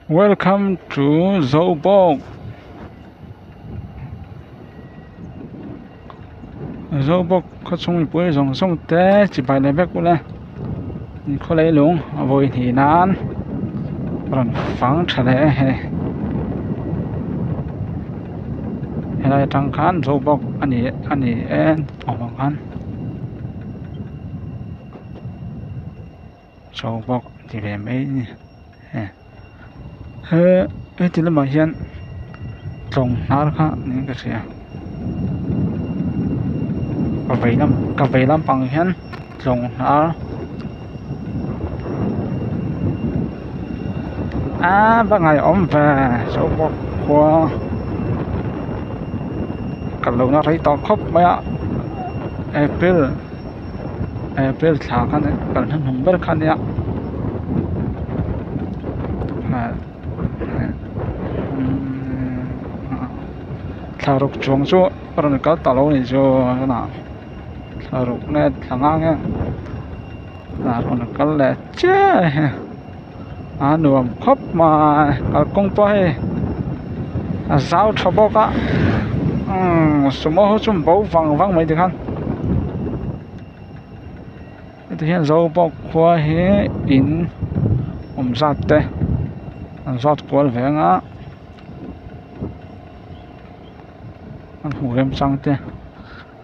Welcome to Zobok. Zobok có chung bữa rong sông té chỉ bài này bác cũng có lấy luôn vui thì nan còn phẳng trở lại hay là trăng khán Zobok anh ấy ở bằng khán Zobok thì về mấy ấy thì là mà hiện trồng nào khác những cái gì cà phê làm bằng hiện trồng nào bác ngày về Zobok qua cả lâu nó thấy to khóc mấy ạ April thả khăn đấy cần hơn không bất khăn đấy ạ thả rục chuông chú rồi có tàu lâu này cho cái nào thả rục này thả ngang nhá rồi có lẽ chết nuông khóc mà cả công toi giáo cho bốc á số mô chúng bấu vắng mấy thứ khăn thì hiện dấu bốc qua hệ in giặt tê giặt qua về ngã anh hủ em sang tê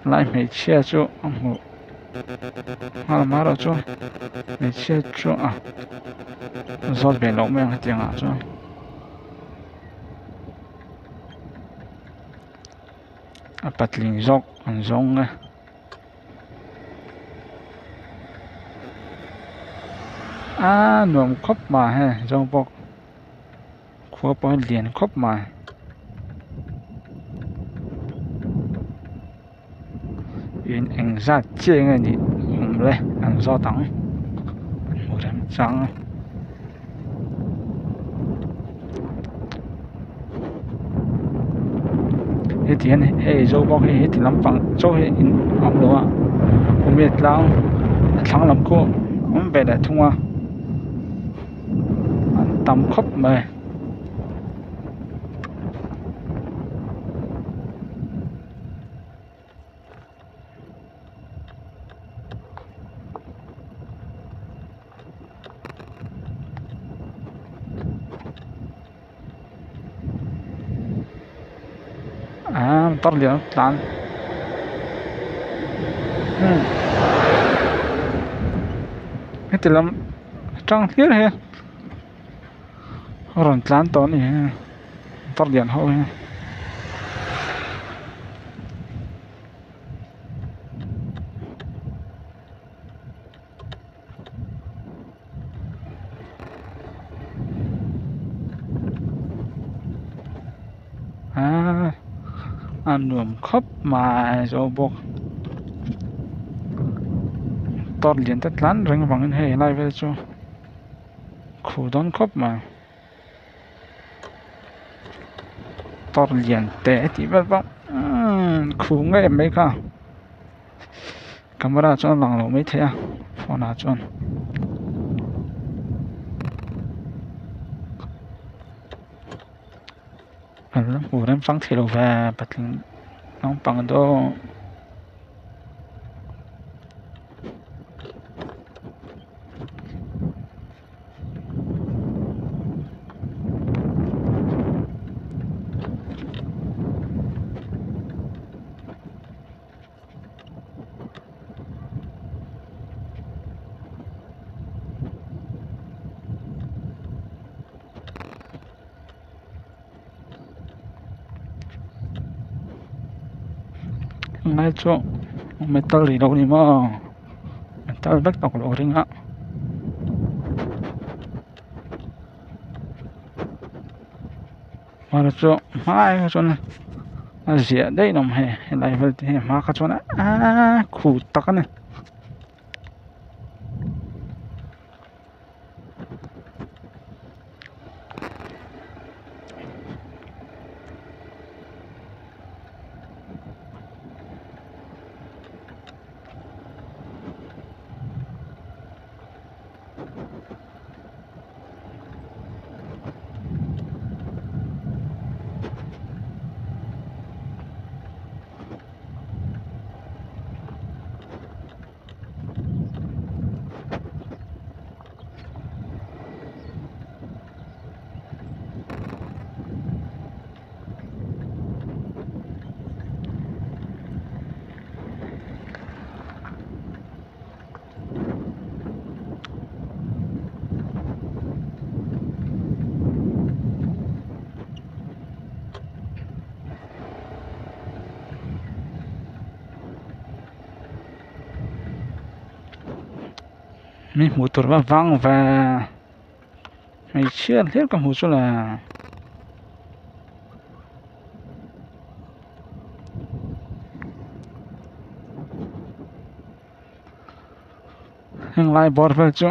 lại mấy chia chú anh hủ mà rồi chú mấy chia chú giặt về lỗ men tiếng chú bắt linh dọc anh giống này nuông khóc mà ha dấu bốc qua bao liền khóc mà in anh ra chơi ngay đi lấy anh do tặng một em trắng hết tiền hết dấu bọc hết thì lắm bằng chỗ hết in ông đó không biết lao thắng lắm cô không về để thua anh tầm khóc mà tắt liền tán hết thì lắm trăng thiết hết rồi tán to này tắt liền hậu ha anh nuông khóc mà dấu bốc tắt liền tất lán rừng bằng hệ lại về cho khu đón khóc mà tắt liền té thì bắt bóng khu ngay mấy cả camera cho lòng lỗ mấy thế phone nào cho ngủ đến phăng thì đầu về bật nóng bằng đó ngay chỗ metal gì đâu đi mà metal bắt đầu lộ rinh á mà chỗ mai chỗ này dễ đây nằm hè lại về thì mà cái chỗ này khủ tắc này mi mu tur va vang và mày chưa hết cả mu số là heng lai bor vel chu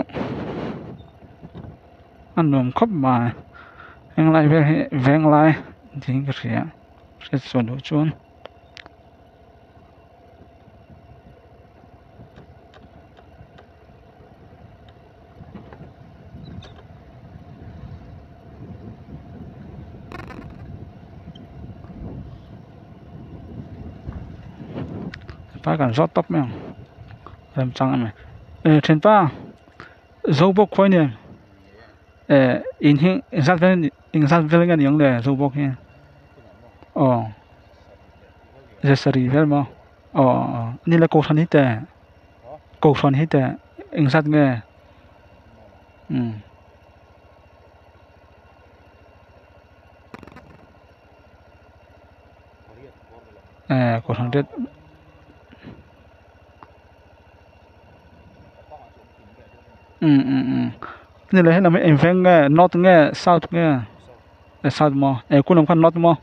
an nom khop mà heng lai vel veng lai ding ria sẽ son do chun pa kan zot top meng ram chang me chen pa zo bok khoi ne in hing in zat vel ngan yong le zo bok he oh je sari vel ma oh ni la ko san hi te ko san hi te in zat nge ko san detนี่เลยให้เราไม่เอ็นเฟงnghe north nghe south nghe south mà cũng làm con north mà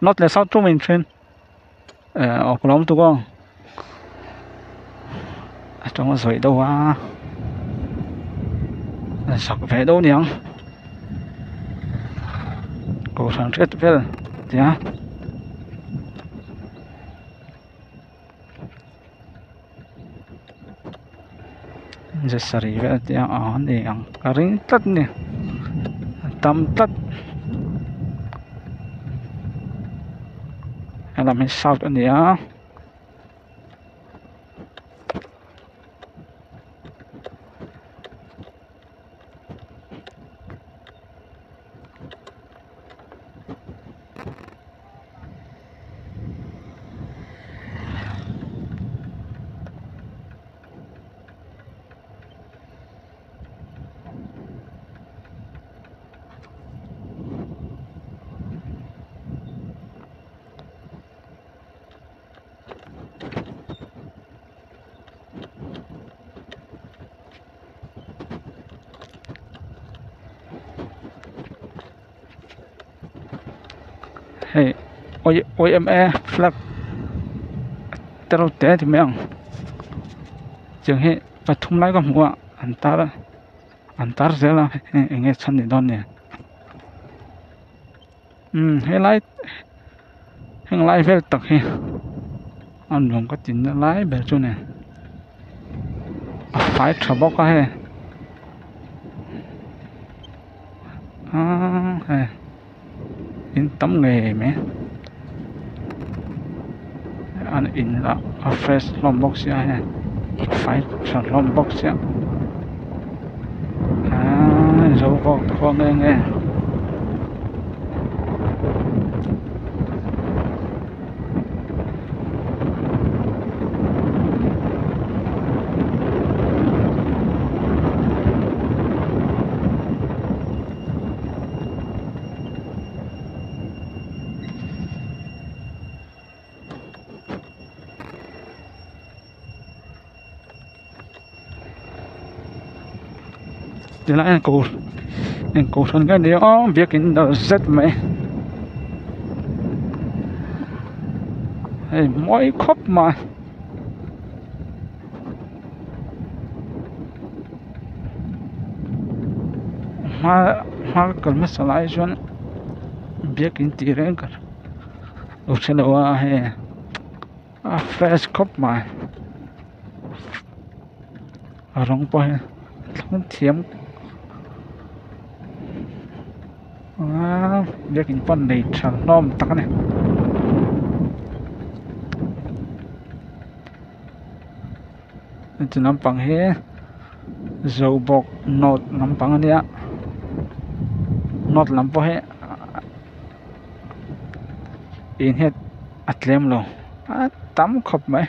north là south trong mình trên ở cũng làm tụi con trong cái đâu à sọc về đâu nhỉ cổ sáng chết về nhá giờ sari về nhá này ang ring tắt nè tam tắt hay là mình south anh nhá hey OME flag tao té thì mấy ông chẳng hệ và thùng lái có mua anh ta sẽ là nghe chân để đón nè hay lái về tắc he anh không có tiền lái về chỗ này phải trả bóc cái hay in tấm nghề mẹ anh in là fresh lombok xia ha phải sản lombok xia dấu vào con nghe thì lại anh cố son cái điều việc in đó rất mày mỗi khóc mà cần mất lại chuyện việc in tiền cái lúc sau đó fresh khóc mà rong bò không thiếm việc in phân này chẳng nom tắc này chỉ nắm bằng hết dầu bọc nốt nắm bằng anh ạ nốt làm bao hết in hết lem luôn tắm khóc mấy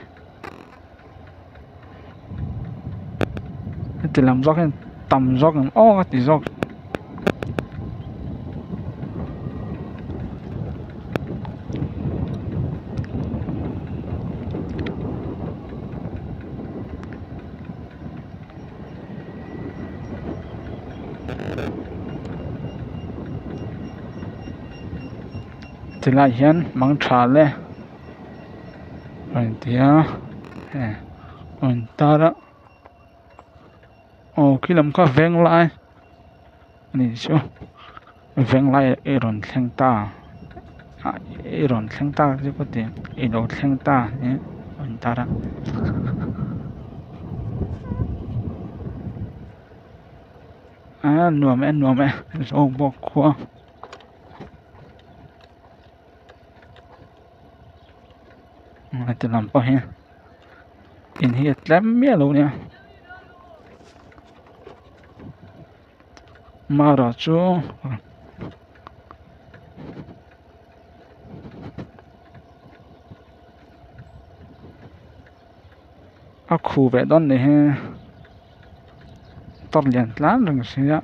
thì làm gió cái tầm gió cái thì gió thì lại hiền mang trả lệ rồi tía rồi ta đó khi làm có veng lại này chứ veng lại iron thang ta iron thang ta chứ có tiền iron thang ta nhé rồi ta đó nuông mẹ rồi bọc qua thì làm bao nhiêu in here lắm mía luôn nha mà rồi chú khu về đó này ha tao liền lắm đừng xí á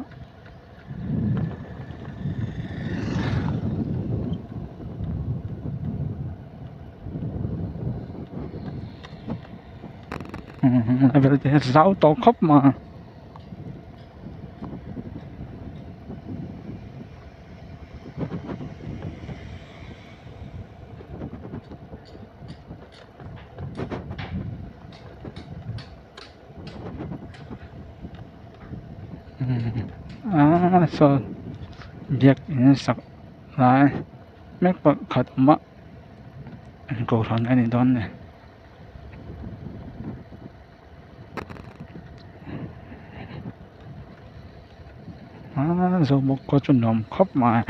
về thì rau to khóc mà so việc sắp lại mấy bậc khát mất cầu thằng này thì đón này rồi một có chút nồng khóc mà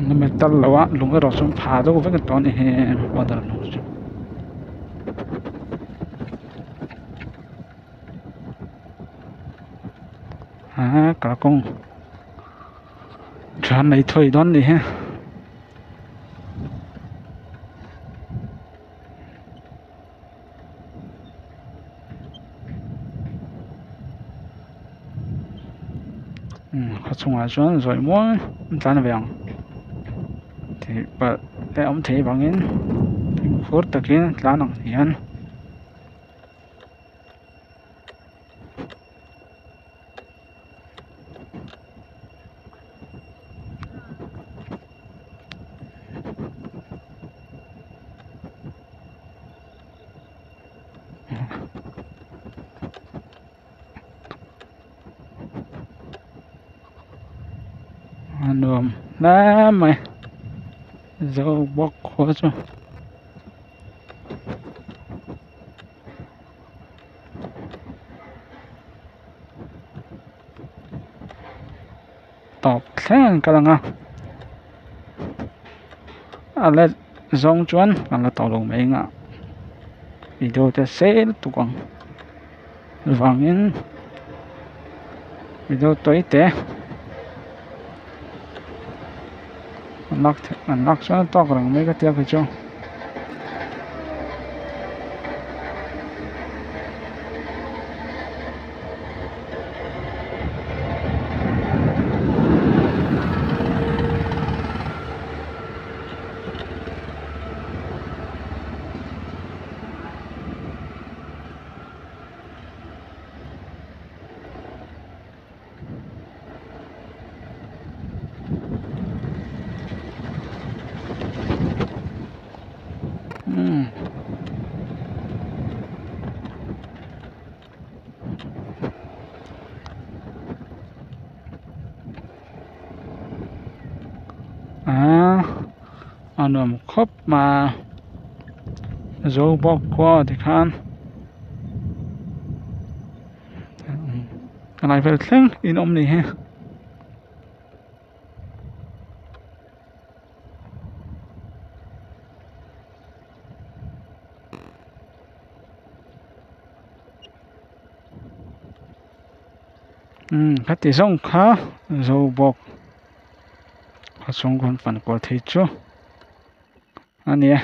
nó mới tao lâu á lúc đó xong phá đâu với cái toán này bao giờ nó cả con tràn này thôi đón đi ha họ xong rồi muốn tán về thì bà để ông thấy bằng in phút tất nhiên là nó hiện nườm lắm mày dâu bóc khó cho tọp sáng cái là là dòng chuẩn là tàu lồng mấy ngà video ta sẽ tụ quăng vàng in video tối té unlock cho to rằng mấy cái tiêu cái cho anh khóc mà dấu bóc qua thì khan cái này phải xem in ông này ha cái tỷ sông khá dấu bóc sông còn phần của thầy chú anh nhé